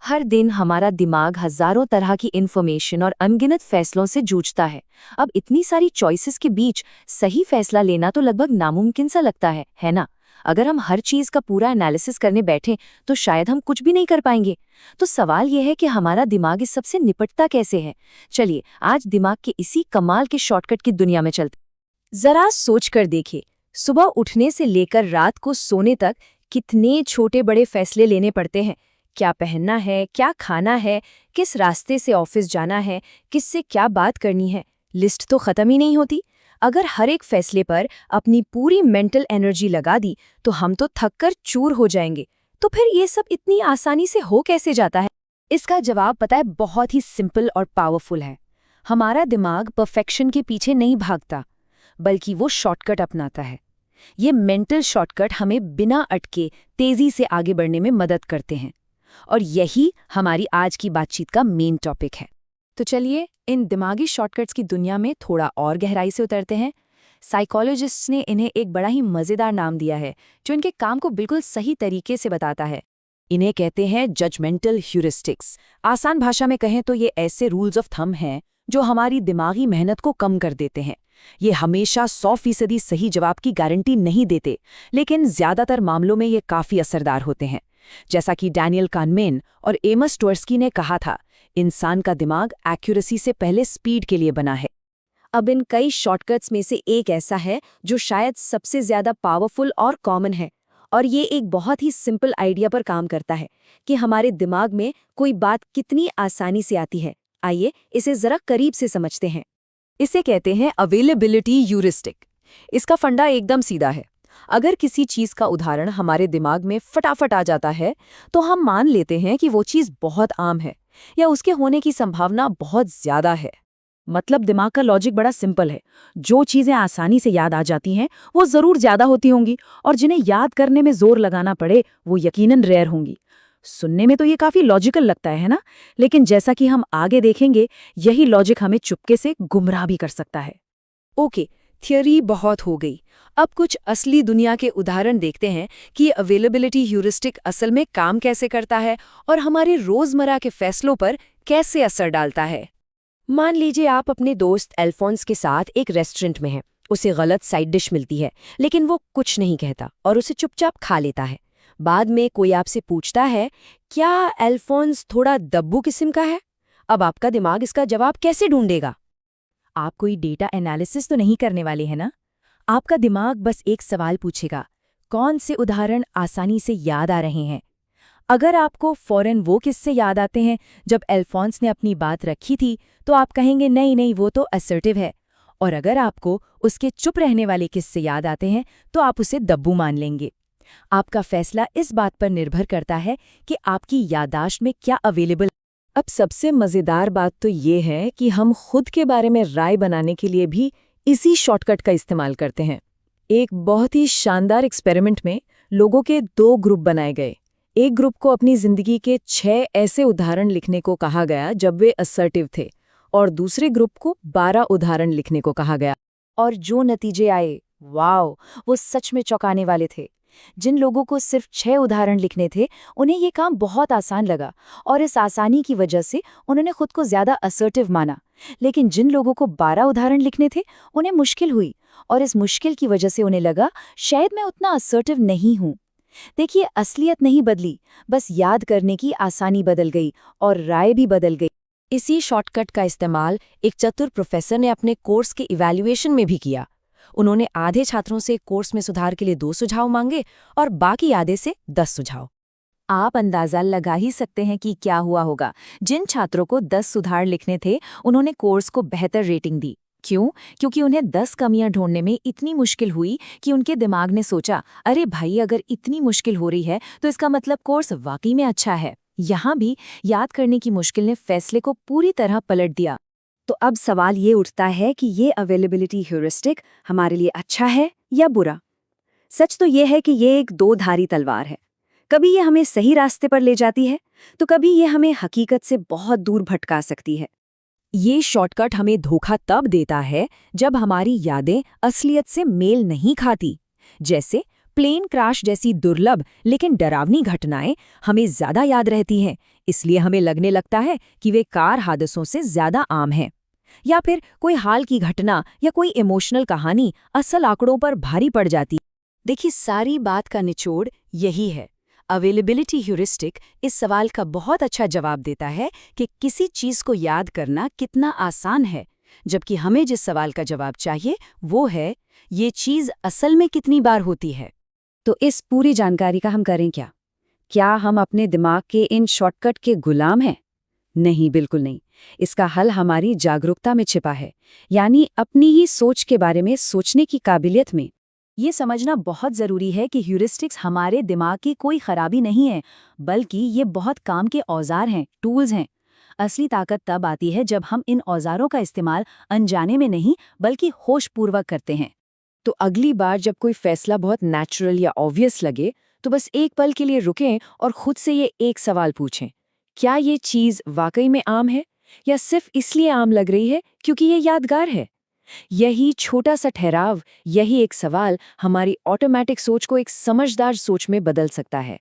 हर दिन हमारा दिमाग हजारों तरह की इन्फॉर्मेशन और अनगिनत फैसलों से जूझता है। अब इतनी सारी चॉइसेस के बीच सही फैसला लेना तो लगभग नामुमकिन सा लगता है ना? अगर हम हर चीज का पूरा एनालिसिस करने बैठें तो शायद हम कुछ भी नहीं कर पाएंगे। तो सवाल यह है कि हमारा दिमाग इस सबसे निपटता कैसे है। चलिए आज दिमाग के इसी कमाल के शॉर्टकट की दुनिया में चलते। जरा सोच कर देखिए, सुबह उठने से लेकर रात को सोने तक कितने छोटे बड़े फैसले लेने पड़ते हैं। क्या पहनना है, क्या खाना है, किस रास्ते से ऑफिस जाना है, किससे क्या बात करनी है, लिस्ट तो खत्म ही नहीं होती। अगर हर एक फैसले पर अपनी पूरी मेंटल एनर्जी लगा दी तो हम तो थक कर चूर हो जाएंगे। तो फिर ये सब इतनी आसानी से हो कैसे जाता है? इसका जवाब पता है, बहुत ही सिंपल और पावरफुल है। हमारा दिमाग परफेक्शन के पीछे नहीं भागता, बल्कि वो शॉर्टकट अपनाता है। ये मेंटल शॉर्टकट हमें बिना अटके तेजी से आगे बढ़ने में मदद करते हैं, और यही हमारी आज की बातचीत का मेन टॉपिक है। तो चलिए इन दिमागी शॉर्टकट्स की दुनिया में थोड़ा और गहराई से उतरते हैं। साइकोलॉजिस्ट्स ने इन्हें एक बड़ा ही मजेदार नाम दिया है, जो इनके काम को बिल्कुल सही तरीके से बताता है। इन्हें कहते हैं जजमेंटल ह्यूरिस्टिक्स। आसान भाषा में कहें तो ये ऐसे रूल्स ऑफ थंब हैं जो हमारी दिमागी मेहनत को कम कर देते हैं। ये हमेशा 100% सही जवाब की गारंटी नहीं देते, लेकिन ज्यादातर मामलों में ये काफी असरदार होते हैं। जैसा कि डैनियल कानमेन और एमस ट्वेर्स्की ने कहा था, इंसान का दिमाग एक्यूरेसी से पहले स्पीड के लिए बना है। अब इन कई शॉर्टकट्स में से एक ऐसा है जो शायद सबसे ज्यादा पावरफुल और कॉमन है, और ये एक बहुत ही सिंपल आइडिया पर काम करता है कि हमारे दिमाग में कोई बात कितनी आसानी से आती है। आइए इसे जरा करीब से समझते हैं। इसे कहते हैं अवेलेबिलिटी ह्यूरिस्टिक। इसका फंडा एकदम सीधा है। अगर किसी चीज का उदाहरण हमारे दिमाग में फटाफट आ जाता है तो हम मान लेते हैं कि वो चीज बहुत आम है या उसके होने की संभावना बहुत ज्यादा है। मतलब दिमाग का लॉजिक बड़ा सिंपल है। जो चीजें आसानी से याद आ जाती हैं वो जरूर ज्यादा होती होंगी, और जिन्हें याद करने में जोर लगाना पड़े वो यकीनन रेयर होंगी। सुनने में तो ये काफी लॉजिकल लगता है ना? लेकिन जैसा कि हम आगे देखेंगे, यही लॉजिक हमें चुपके से गुमराह भी कर सकता है। ओके, थियरी बहुत हो गई। अब कुछ असली दुनिया के उदाहरण देखते हैं कि अवेलेबिलिटी ह्यूरिस्टिक असल में काम कैसे करता है और हमारे रोजमर्रा के फैसलों पर कैसे असर डालता है। मान लीजिए आप अपने दोस्त अल्फोंस के साथ एक रेस्टोरेंट में हैं। उसे गलत साइड डिश मिलती है, लेकिन वो कुछ नहीं कहता और उसे चुपचाप खा लेता है। बाद में कोई आपसे पूछता है, क्या अल्फोंस थोड़ा दब्बू किस्म का है? अब आपका दिमाग इसका जवाब कैसे ढूंढेगा? आप कोई डेटा एनालिसिस तो नहीं करने वाले हैं ना? आपका दिमाग बस एक सवाल पूछेगा, कौन से उदाहरण आसानी से याद आ रहे हैं? अगर आपको फौरन वो किस्से याद आते हैं जब अल्फोंस ने अपनी बात रखी थी, तो आप कहेंगे नहीं नहीं, वो तो असर्टिव है। और अगर आपको उसके चुप रहने वाले किस्से याद आते हैं तो आप उसे दब्बू मान लेंगे। आपका फैसला इस बात पर निर्भर करता है कि आपकी याददाश्त में क्या अवेलेबल। अब सबसे मज़ेदार बात तो ये है कि हम खुद के बारे में राय बनाने के लिए भी इसी शॉर्टकट का इस्तेमाल करते हैं। एक बहुत ही शानदार एक्सपेरिमेंट में लोगों के 2 ग्रुप बनाए गए। एक ग्रुप को अपनी जिंदगी के 6 ऐसे उदाहरण लिखने को कहा गया जब वे असर्टिव थे, और दूसरे ग्रुप को 12 उदाहरण लिखने को कहा गया। और जो नतीजे आए, वाओ, वो सच में चौंकाने वाले थे। जिन लोगों को सिर्फ 6 उदाहरण लिखने थे, उन्हें ये काम बहुत आसान लगा, और इस आसानी की वजह से उन्होंने खुद को ज्यादा असर्टिव माना। लेकिन जिन लोगों को 12 उदाहरण लिखने थे, उन्हें मुश्किल हुई, और इस मुश्किल की वजह से उन्हें लगा शायद मैं उतना असर्टिव नहीं हूं। देखिए, असलियत नहीं बदली, बस याद करने की आसानी बदल गई और राय भी बदल गई। इसी शॉर्टकट का इस्तेमाल एक चतुर प्रोफेसर ने अपने कोर्स के इवैल्यूएशन में भी किया। उन्होंने आधे छात्रों से कोर्स में सुधार के लिए 2 सुझाव मांगे और बाकी आधे से 10 सुझाव। आप अंदाजा लगा ही सकते हैं कि क्या हुआ होगा। जिन छात्रों को 10 सुधार लिखने थे, उन्होंने कोर्स को बेहतर रेटिंग दी। क्यों? क्योंकि उन्हें 10 कमियां ढूंढने में इतनी मुश्किल हुई कि उनके दिमाग ने सोचा, अरे भाई, अगर इतनी मुश्किल हो रही है तो इसका मतलब कोर्स वाकई में अच्छा है। यहाँ भी याद करने की मुश्किल ने फैसले को पूरी तरह पलट दिया। तो अब सवाल ये उठता है कि ये अवेलेबिलिटी ह्यूरिस्टिक हमारे लिए अच्छा है या बुरा? सच तो ये है कि ये एक 2-धारी तलवार है। कभी ये हमें सही रास्ते पर ले जाती है, तो कभी ये हमें हकीकत से बहुत दूर भटका सकती है। ये शॉर्टकट हमें धोखा तब देता है जब हमारी यादें असलियत से मेल नहीं खाती। जैसे प्लेन क्रैश जैसी दुर्लभ लेकिन डरावनी घटनाएं हमें ज्यादा याद रहती हैं, इसलिए हमें लगने लगता है कि वे कार हादसों से ज्यादा आम हैं। या फिर कोई हाल की घटना या कोई इमोशनल कहानी असल आंकड़ों पर भारी पड़ जाती। देखिए, सारी बात का निचोड़ यही है। अवेलेबिलिटी ह्यूरिस्टिक इस सवाल का बहुत अच्छा जवाब देता है कि किसी चीज को याद करना कितना आसान है, जबकि हमें जिस सवाल का जवाब चाहिए वो है, ये चीज असल में कितनी बार होती है। तो इस पूरी जानकारी का हम करें क्या? क्या हम अपने दिमाग के इन शॉर्टकट के गुलाम हैं? नहीं, बिल्कुल नहीं। इसका हल हमारी जागरूकता में छिपा है, यानी अपनी ही सोच के बारे में सोचने की काबिलियत में। ये समझना बहुत जरूरी है कि ह्यूरिस्टिक्स हमारे दिमाग की कोई खराबी नहीं है, बल्कि ये बहुत काम के औजार हैं, टूल्स हैं। असली ताकत तब आती है जब हम इन औजारों का इस्तेमाल अनजाने में नहीं, बल्कि होशपूर्वक करते हैं। तो अगली बार जब कोई फैसला बहुत नेचुरल या ऑब्वियस लगे, तो बस एक पल के लिए रुकें और खुद से ये एक सवाल पूछें, क्या ये चीज़ वाकई में आम है, या सिर्फ इसलिए आम लग रही है क्योंकि ये यादगार है? यही छोटा सा ठहराव, यही एक सवाल हमारी ऑटोमेटिक सोच को एक समझदार सोच में बदल सकता है।